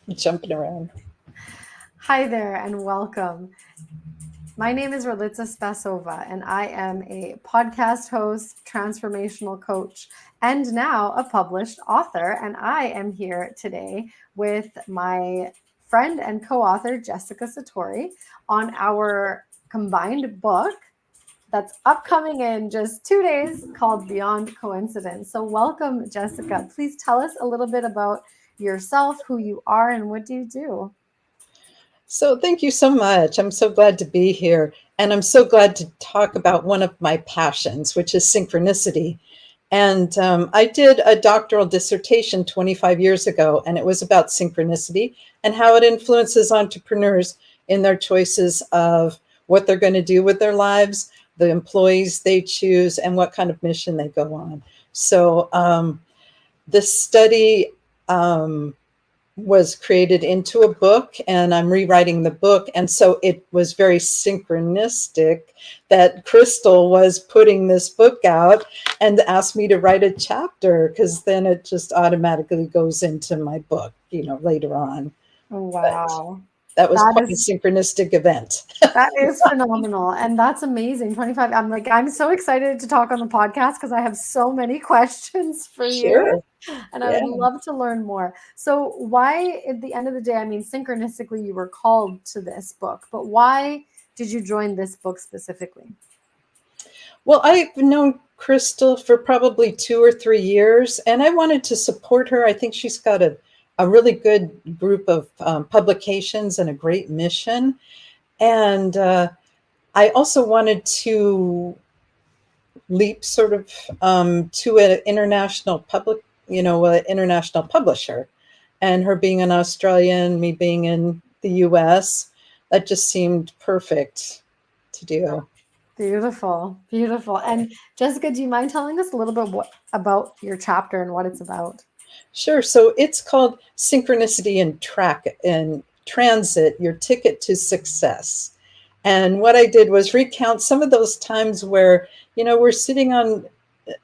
jumping around. Hi there and welcome. My name is Ralitza Spasova, and I am a podcast host, transformational coach, and now a published author. And I am here today with my friend and co author, Jessika Satori, on our combined book that's upcoming in just 2 days called Beyond Coincidence. So, welcome, Jessika. Please tell us a little bit about yourself, who you are, and what do you do? So thank you so much. I'm so glad to be here. And I'm so glad to talk about one of my passions, which is synchronicity. And I did a doctoral dissertation 25 years ago, and it was about synchronicity and how it influences entrepreneurs in their choices of what they're going to do with their lives, the employees they choose, and what kind of mission they go on. So this study was created into a book, and I'm rewriting the book. And so it was very synchronistic that Crystal was putting this book out and asked me to write a chapter, because then it just automatically goes into my book, later on. But Wow. that was That quite a is synchronistic event. that is phenomenal. And that's amazing. 25. I'm so excited to talk on the podcast because I have so many questions for you Sure. and I would Yeah. love to learn more. So why at the end of the day, I mean, synchronistically you were called to this book, but why did you join this book specifically? Well, I've known Crystal for probably 2 or 3 years, and I wanted to support her. I think she's got a really good group of publications and a great mission. And I also wanted to leap sort of to an international international publisher. And her being an Australian, me being in the US, that just seemed perfect to do. Beautiful, beautiful. And Jessica, do you mind telling us a little bit about your chapter and what it's about? Sure. So it's called Synchronicity in Transit, Your Ticket to Success. And what I did was recount some of those times where, we're sitting on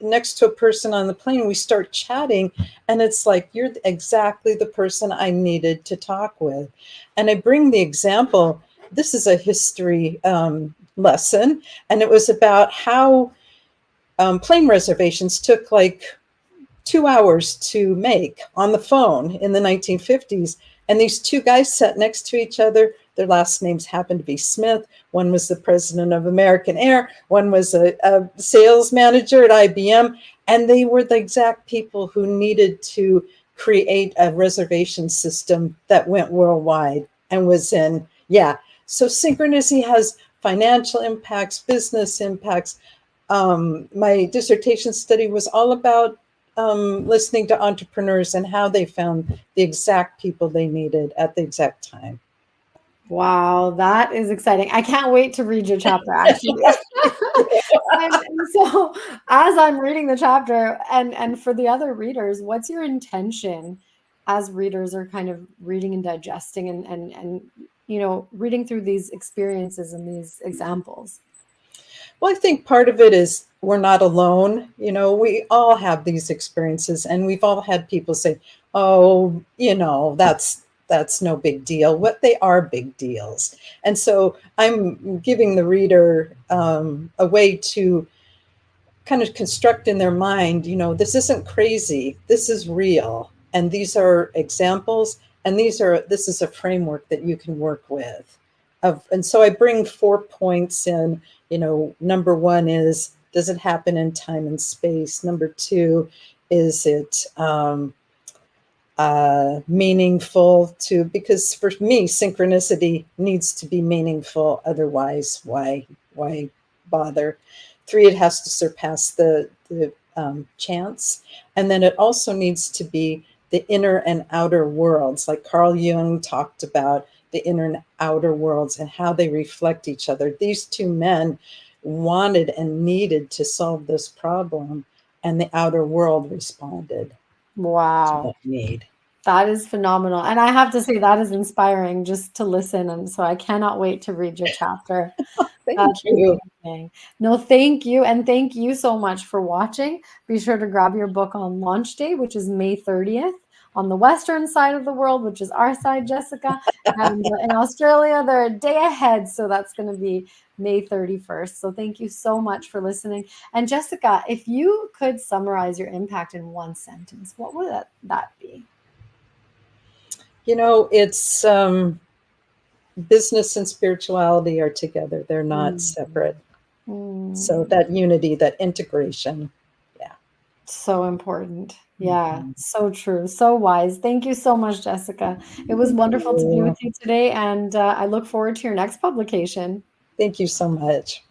next to a person on the plane, we start chatting, and it's like, you're exactly the person I needed to talk with. And I bring the example, this is a history lesson, and it was about how plane reservations took like 2 hours to make on the phone in the 1950s. And these two guys sat next to each other. Their last names happened to be Smith. One was the president of American Air. One was a sales manager at IBM. And they were the exact people who needed to create a reservation system that went worldwide and was in, yeah. So synchronicity has financial impacts, business impacts. My dissertation study was all about listening to entrepreneurs and how they found the exact people they needed at the exact time. Wow, that is exciting. I can't wait to read your chapter actually. And so as I'm reading the chapter and for the other readers, what's your intention as readers are kind of reading and digesting and reading through these experiences and these examples? Well, I think part of it is we're not alone. We all have these experiences, and we've all had people say, "Oh, that's no big deal." What they are big deals, and so I'm giving the reader a way to kind of construct in their mind, this isn't crazy, this is real, and these are examples, and this is a framework that you can work with. And so I bring 4 points in. Number one is, does it happen in time and space? Number two, is it meaningful to, because for me, synchronicity needs to be meaningful. Otherwise, why bother? Three, it has to surpass the chance. And then it also needs to be the inner and outer worlds. Like Carl Jung talked about the inner and outer worlds and how they reflect each other. These two men wanted and needed to solve this problem, and the outer world responded to Wow. that need. That is phenomenal. And I have to say that is inspiring just to listen. And so I cannot wait to read your chapter. Thank That's you. amazing. No, thank you. And thank you so much for watching. Be sure to grab your book on launch day, which is May 30th. on the western side of the world, which is our side, Jessika. And in Australia, they're a day ahead. So that's going to be May 31st. So thank you so much for listening. And Jessika, if you could summarize your impact in one sentence, what would that be? It's business and spirituality are together. They're not separate. So that unity, that integration. Yeah. So important. Yeah, so true. So wise. Thank you so much, Jessika. It was wonderful to be with you today. And I look forward to your next publication. Thank you so much.